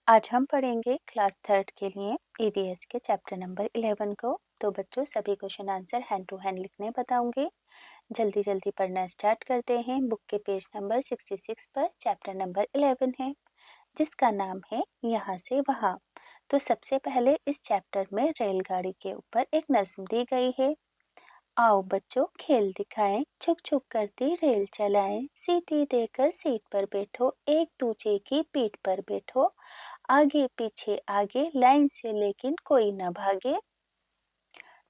आज हम पढ़ेंगे क्लास थर्ड के लिए ईवीएस के चैप्टर नंबर 11 को। तो बच्चों सभी question answer hand to hand लिखने बताऊंगी। जल्दी जल्दी पढ़ना स्टार्ट करते हैं। बुक के पेज नंबर 66 पर चैप्टर नंबर 11 है जिसका नाम है यहाँ से वहाँ। तो सबसे पहले इस चैप्टर में रेलगाड़ी के ऊपर एक नज्म दी गई है। आओ बच्चों खेल दिखाएं, छुक छुक करती रेल चलाएं, सीटी देकर सीट पर बैठो, एक दूजे की पीठ पर बैठो, आगे पीछे आगे लाइन से लेकिन कोई न भागे,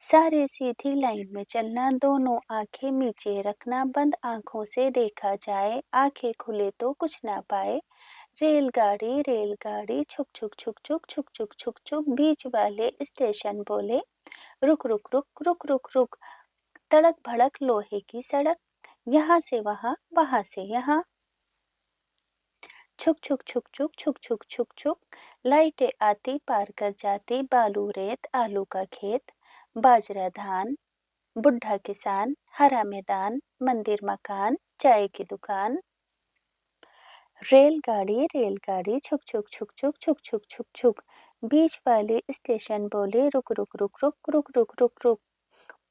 सारे सीधी लाइन में चलना, दोनों आंखें नीचे रखना, बंद आंखों से देखा जाए, आंखें खुले तो कुछ ना पाए, रेलगाड़ी छुक छुक छुक छुक छुक छुक छुक छुक, बीच वाले स्टेशन बोले रुक रुक रुक रुक रुक रुक, तड़क भड़क लोहे की सड़क, यहाँ से वहाँ वहाँ से यहाँ, छुक छुक छुक छुक छुक छुक छुक छुक, लाइटें आती पार कर जाती, बालू रेत आलू का खेत, बाजरा धान, बुढ़ा किसान, हरा मैदान, मंदिर मकान, चाय की दुकान, रेलगाड़ी छुक छुक छुक छुक छुक छुक छुक छुक, बीच वाले स्टेशन बोले रुक रुक रुक रुक रुक रुक रुक रुक,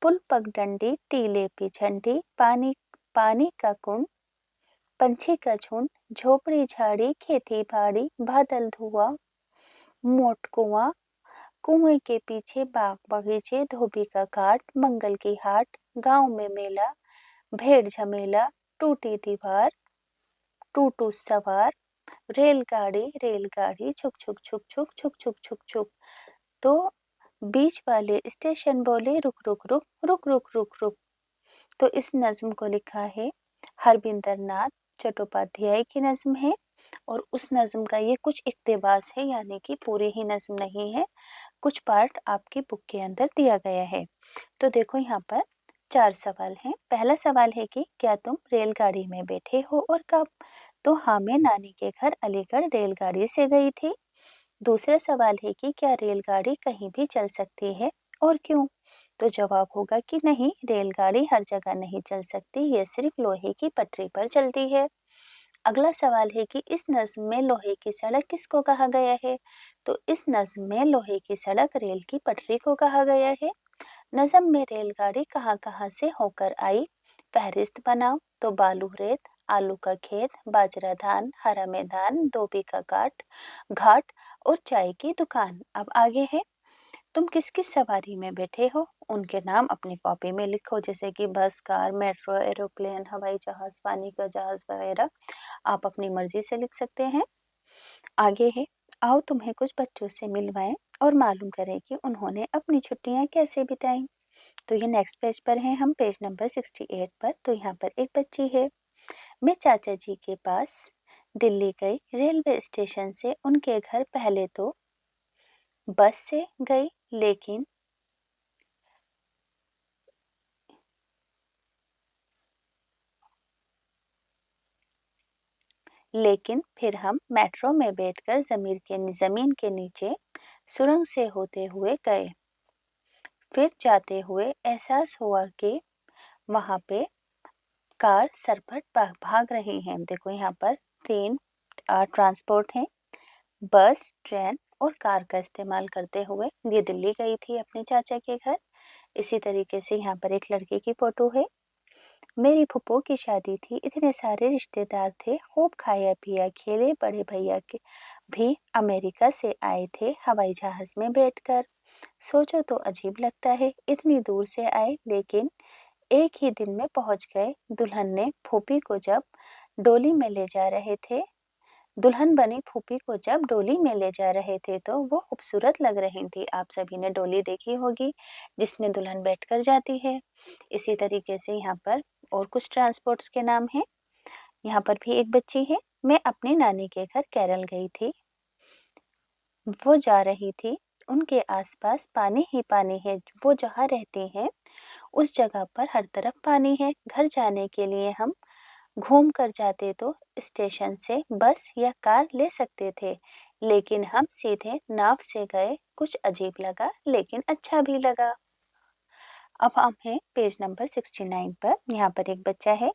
पुल पगडंडी टीले पे झंडी, पानी पानी का कुंड, पंछी का झुंड, झोपड़ी झाड़ी खेती बाड़ी, बादल धुआं मोट कुआं, कुएं के पीछे बाग बगीचे, धोबी का घाट, मंगल की हाट, गांव में मेला, भेड़ झमेला, टूटी दीवार, टूटू सवार, रेलगाड़ी छुक छुक छुक छुक छुक छुक छुक छुक। तो बीच वाले स्टेशन बोले रुक रुक रुक रुक रुक रुक रुक। तो इस नज्म को लिखा है हरविंदर नाथ चट्टोपाध्याय की नज्म है और उस नज्म का ये कुछ इक्तिबास है, यानी कि पूरी ही नज्म नहीं है, कुछ पार्ट आपकी बुक के अंदर दिया गया है। तो देखो यहाँ पर 4 सवाल हैं। पहला सवाल है कि क्या तुम रेलगाड़ी में बैठे हो और कब? तो हाँ, मैं नानी के घर अलीगढ़ रेलगाड़ी से गई थी। दूसरा सवाल है कि क्या रेलगाड़ी कहीं भी चल सकती है और क्यों? तो जवाब होगा कि नहीं, रेलगाड़ी हर जगह नहीं चल सकती, ये सिर्फ लोहे की पटरी पर चलती है। अगला सवाल है कि इस नज्म में लोहे की सड़क किसको कहा गया है? तो इस नज्म में लोहे की सड़क रेल की पटरी को कहा गया है। नज्म में रेलगाड़ी कहाँ कहाँ से होकर आई? फहरिस्त बनाओ। तो बालू रेत, आलू का खेत, बाजरा धान, हरा मैदान, धोबी का घाट और चाय की दुकान। अब आगे है, तुम किस किस सवारी में बैठे हो? उनके नाम अपनी कॉपी में लिखो, जैसे कि बस, कार, मेट्रो, एरोप्लेन, हवाई जहाज, पानी का जहाज वगैरह आप अपनी मर्जी से लिख सकते हैं। आगे है, आओ तुम्हें कुछ बच्चों से मिलवाएं और मालूम करें कि उन्होंने अपनी छुट्टियां कैसे बिताई। तो ये नेक्स्ट पेज पर है, हम पेज नंबर 68 पर। तो यहाँ पर एक बच्ची है, मैं चाचा जी के पास दिल्ली गई, रेलवे स्टेशन से उनके घर पहले तो बस से गई, लेकिन फिर हम मेट्रो में बैठकर जमीन के नीचे सुरंग से होते हुए गए। फिर जाते हुए एहसास हुआ कि वहां पे कार सरपट भाग रही हैं। देखो यहाँ पर ट्रेन ट्रांसपोर्ट है, बस, ट्रेन और कार का इस्तेमाल करते हुए ये दिल्ली गई थी अपने चाचा के घर। इसी तरीके से यहाँ पर एक लड़के की फोटो है, मेरी फूफो की शादी थी, इतने सारे रिश्तेदार थे, खूब खाया पिया खेले, बड़े भैया के भी अमेरिका से आए थे हवाई जहाज में बैठकर। सोचो तो अजीब लगता है, इतनी दूर से आए लेकिन एक ही दिन में पहुंच गए। दुल्हन बनी फूफी को जब डोली में ले जा रहे थे तो वो खूबसूरत लग रही थी। आप सभी ने डोली देखी होगी जिसमें दुल्हन बैठकर जाती है। इसी तरीके से यहाँ पर और कुछ ट्रांसपोर्ट्स के नाम हैं। यहाँ पर भी एक बच्ची है, मैं अपनी नानी के घर केरल गई थी, वो जा रही थी, उनके आसपास पानी ही पानी है, वो जहाँ रहती हैं उस जगह पर हर तरफ पानी है। घर जाने के लिए हम घूम कर जाते तो स्टेशन से बस या कार ले सकते थे, लेकिन हम सीधे नाव से गए। कुछ अजीब लगा लेकिन अच्छा भी लगा। अब हम हैं पेज नंबर 69 पर। यहाँ पर एक बच्चा है,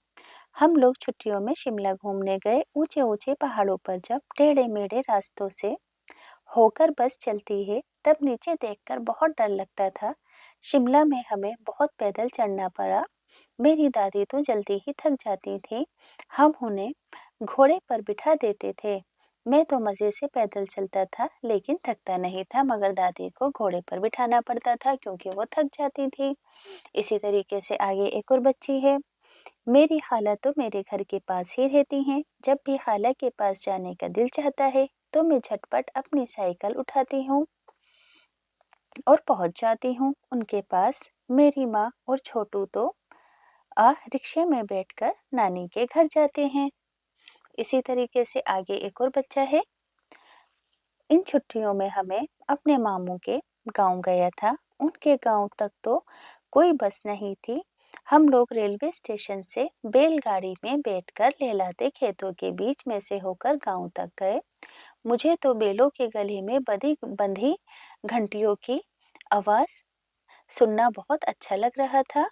हम लोग छुट्टियों में शिमला घूमने गए, ऊंचे ऊंचे पहाड़ों पर जब टेढ़े मेढ़े रास्तों से होकर बस चलती है, तब नीचे देखकर बहुत डर लगता था। शिमला में हमें बहुत पैदल चढ़ना पड़ा। मेरी दादी तो जल्दी ही थक जाती थी। हम उन्हें घोड़े पर बिठा देते थे। मैं तो मज़े से पैदल चलता था, लेकिन थकता नहीं था, मगर दादी को घोड़े पर बिठाना पड़ता था क्योंकि वो थक जाती थी। इसी तरीके से आगे एक और बच्ची है। मेरी खाला तो मेरे घर के पास ही रहती हैं। जब भी खाला के पास जाने का दिल चाहता है, तो मैं झटपट अपनी साइकिल उठाती हूँ और पहुँच जाती हूँ उनके पास। मेरी माँ और छोटू तो रिक्शे में बैठकर नानी के घर जाते हैं। इसी तरीके से आगे एक और बच्चा है। इन छुट्टियों में हमें अपने मामू के गांव गया था। उनके गांव तक तो कोई बस नहीं थी। हम लोग रेलवे स्टेशन से बैलगाड़ी में बैठकर लहलाते खेतों के बीच में से होकर गांव तक गए। मुझे तो बैलों के गले में बंधी बंधी घंटियों की आवाज सुनना बहुत अच्छा लग रहा था।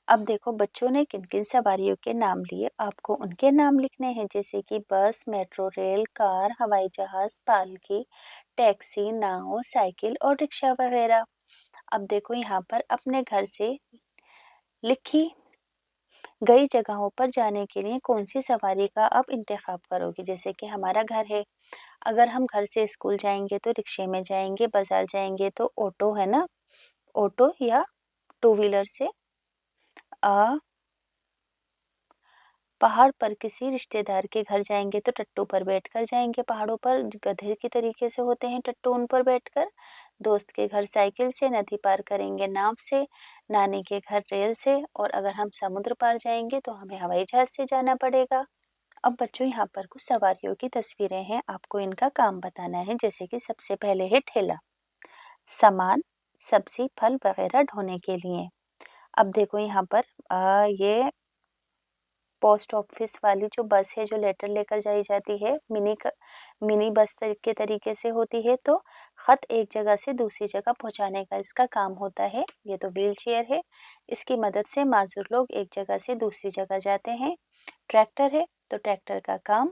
अब देखो बच्चों ने किन किन सवारियों के नाम लिए, आपको उनके नाम लिखने हैं, जैसे कि बस, मेट्रो रेल, कार, हवाई जहाज, पालकी, टैक्सी, नाव, साइकिल और रिक्शा वगैरह। अब देखो यहाँ पर अपने घर से लिखी गई जगहों पर जाने के लिए कौन सी सवारी का आप इंतखाब करोगे। जैसे कि हमारा घर है, अगर हम घर से स्कूल जाएंगे तो रिक्शे में जाएंगे, बाजार जाएंगे तो ऑटो है ना, ऑटो या टू व्हीलर से। आ पहाड़ पर किसी रिश्तेदार के घर जाएंगे तो टट्टू पर बैठकर जाएंगे। पहाड़ों पर गधे की तरीके से होते हैं टट्टू, उन पर बैठकर। दोस्त के घर साइकिल से, नदी पार करेंगे नाव से, नानी के घर रेल से, और अगर हम समुद्र पार जाएंगे तो हमें हवाई जहाज से जाना पड़ेगा। अब बच्चों यहाँ पर कुछ सवारियों की तस्वीरें हैं, आपको इनका काम बताना है। जैसे कि सबसे पहले है ठेला, सामान, सब्जी, फल वगैरह ढोने के लिए। अब देखो यहाँ पर ये पोस्ट ऑफिस वाली जो बस है, जो लेटर लेकर जाई जाती है, मिनी बस के तरीके से होती है, तो खत एक जगह से दूसरी जगह पहुंचाने का इसका काम होता है। ये तो व्हील चेयर है, इसकी मदद से माजूर लोग एक जगह से दूसरी जगह जाते हैं। ट्रैक्टर है, तो ट्रैक्टर का काम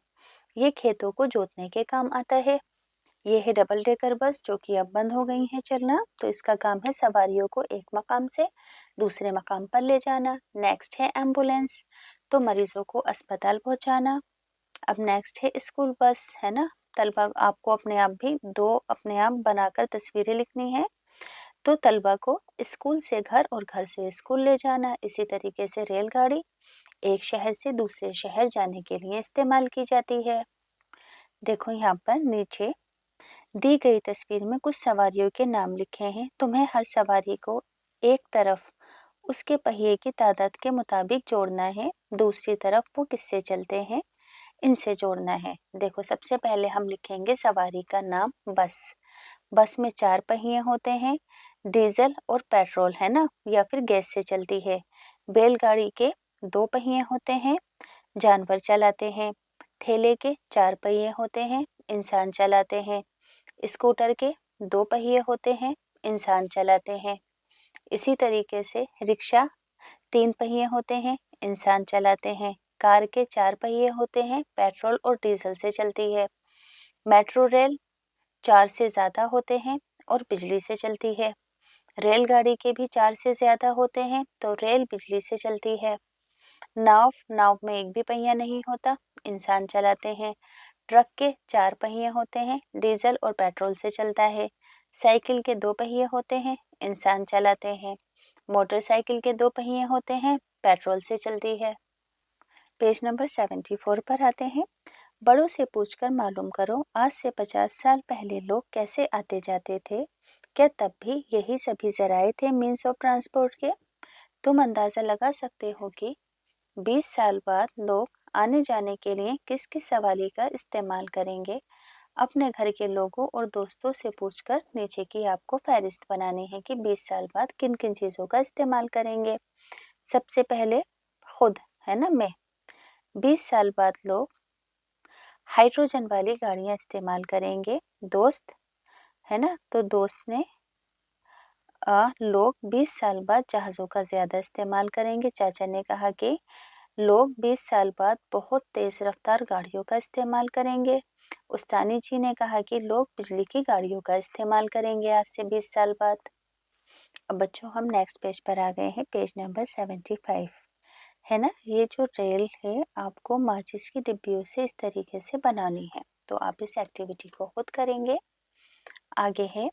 ये खेतों को जोतने के काम आता है। ये है डबल डेकर बस, जो कि अब बंद हो गई है चलना, तो इसका काम है सवारियों को एक मकाम से दूसरे मकाम पर ले जाना। नेक्स्ट है एम्बुलेंस, तो मरीजों को अस्पताल पहुंचाना। अब नेक्स्ट है स्कूल बस, है ना। तलबा आपको अपने आप भी दो अपने आप बनाकर तस्वीरें लिखनी है। तो तलबा को स्कूल से घर और घर से स्कूल ले जाना। इसी तरीके से रेलगाड़ी एक शहर से दूसरे शहर जाने के लिए इस्तेमाल की जाती है। देखो यहाँ पर नीचे दी गई तस्वीर में कुछ सवारियों के नाम लिखे हैं। तुम्हें हर सवारी को एक तरफ उसके पहिए की तादाद के मुताबिक जोड़ना है, दूसरी तरफ वो किससे चलते हैं इनसे जोड़ना है। देखो सबसे पहले हम लिखेंगे सवारी का नाम बस। बस में 4 पहिए होते हैं, डीजल और पेट्रोल, है ना, या फिर गैस से चलती है। बैलगाड़ी के 2 पहिए होते हैं, जानवर चलाते हैं। ठेले के 4 पहिए होते हैं, इंसान चलाते हैं। स्कूटर के 2 पहिए होते हैं, इंसान चलाते हैं। इसी तरीके से रिक्शा 3 पहिए होते हैं, इंसान चलाते हैं। कार के 4 पहिए होते हैं, पेट्रोल और डीजल से चलती है। मेट्रो रेल 4 से ज़्यादा होते हैं और बिजली से चलती है। रेलगाड़ी के भी 4 से ज़्यादा होते हैं, तो रेल बिजली से चलती है। नाव में एक भी पहिया नहीं होता, इंसान चलाते हैं। ट्रक के 4 पहिए होते हैं, डीजल और पेट्रोल से चलता है। साइकिल के 2 पहिए होते हैं, इंसान चलाते हैं। मोटरसाइकिल के 2 पहिए होते हैं, पेट्रोल से चलती है। पेज नंबर 74 पर आते हैं। बड़ों से पूछकर मालूम करो, आज से 50 साल पहले लोग कैसे आते जाते थे? क्या तब भी यही सभी जराए थे मीन्स ऑफ ट्रांसपोर्ट के? तुम अंदाजा लगा सकते हो कि 20 साल बाद लोग आने जाने के लिए किस किस सवारी का इस्तेमाल करेंगे। अपने घर के लोगों और दोस्तों से पूछकर नीचे की आपको फहरिस्त बनानी है कि 20 साल बाद किन किन चीज़ों का इस्तेमाल करेंगे। सबसे पहले खुद, है ना, मैं। 20 साल बाद लोग हाइड्रोजन वाली गाड़ियां इस्तेमाल करेंगे। दोस्त, है ना, तो दोस्त ने लोग 20 साल बाद जहाज़ों का ज़्यादा इस्तेमाल करेंगे। चाचा ने कहा कि लोग 20 साल बाद बहुत तेज़ रफ्तार गाड़ियों का इस्तेमाल करेंगे। उस्तानी जी ने कहा कि लोग बिजली की गाड़ियों का इस्तेमाल करेंगे आज से 20 साल बाद। अब बच्चों हम नेक्स्ट पेज पर आ गए हैं, पेज नंबर 75 है ना। ये जो रेल है आपको माचिस की डिब्बियों से इस तरीके से बनानी है, तो आप इस एक्टिविटी को खुद करेंगे। आगे है,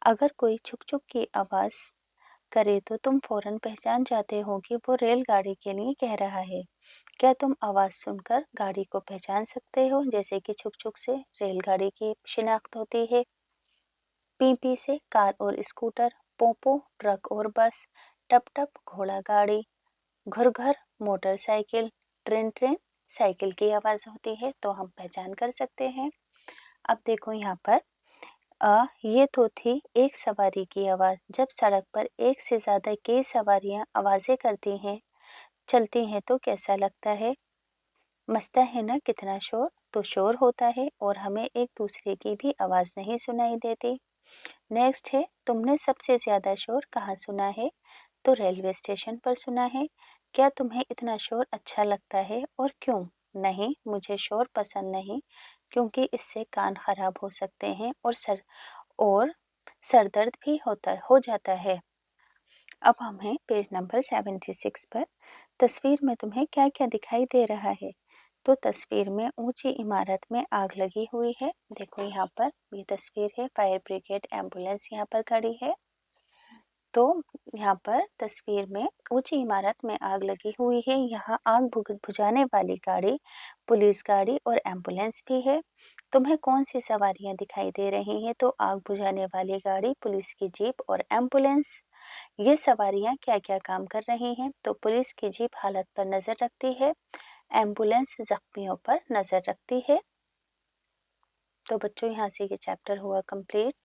अगर कोई छुक छुक की आवाज़ करे तो तुम फौरन पहचान जाते हो कि वो रेलगाड़ी के लिए कह रहा है। क्या तुम आवाज़ सुनकर गाड़ी को पहचान सकते हो, जैसे कि छुक छुक से रेलगाड़ी की शिनाख्त होती है, पी पी से कार और स्कूटर, पोपो ट्रक और बस, टप टप घोड़ा गाड़ी, घर घर मोटरसाइकिल, ट्रेन ट्रेन साइकिल की आवाज़ होती है, तो हम पहचान कर सकते हैं। अब देखो यहाँ पर ये तो थी एक सवारी की आवाज़। जब सड़क पर एक से ज़्यादा कई सवारियाँ आवाज़ें करती हैं, चलती हैं, तो कैसा लगता है? मचता है ना कितना शोर। तो शोर होता है और हमें एक दूसरे की भी आवाज़ नहीं सुनाई देती। नेक्स्ट है, तुमने सबसे ज़्यादा शोर कहाँ सुना है? तो रेलवे स्टेशन पर सुना है। क्या तुम्हें इतना शोर अच्छा लगता है और क्यों? नहीं, मुझे शोर पसंद नहीं, क्योंकि इससे कान खराब हो सकते हैं और सर दर्द भी हो जाता है। अब हम हैं पेज नंबर 76 पर। तस्वीर में तुम्हें क्या क्या दिखाई दे रहा है? तो तस्वीर में ऊंची इमारत में आग लगी हुई है। देखो यहाँ पर ये तस्वीर है, फायर ब्रिगेड एम्बुलेंस यहाँ पर खड़ी है। तो यहाँ पर तस्वीर में ऊंची इमारत में आग लगी हुई है। यहाँ आग बुझाने वाली गाड़ी, पुलिस गाड़ी और एम्बुलेंस भी है। तुम्हें कौन सी सवारियां दिखाई दे रही हैं? तो आग बुझाने वाली गाड़ी, पुलिस की जीप और एम्बुलेंस। ये सवारियां क्या-क्या काम कर रही हैं? तो पुलिस की जीप हालत पर नजर रखती है, एम्बुलेंस जख्मियों पर नजर रखती है। तो बच्चों यहाँ से ये चैप्टर हुआ कंप्लीट।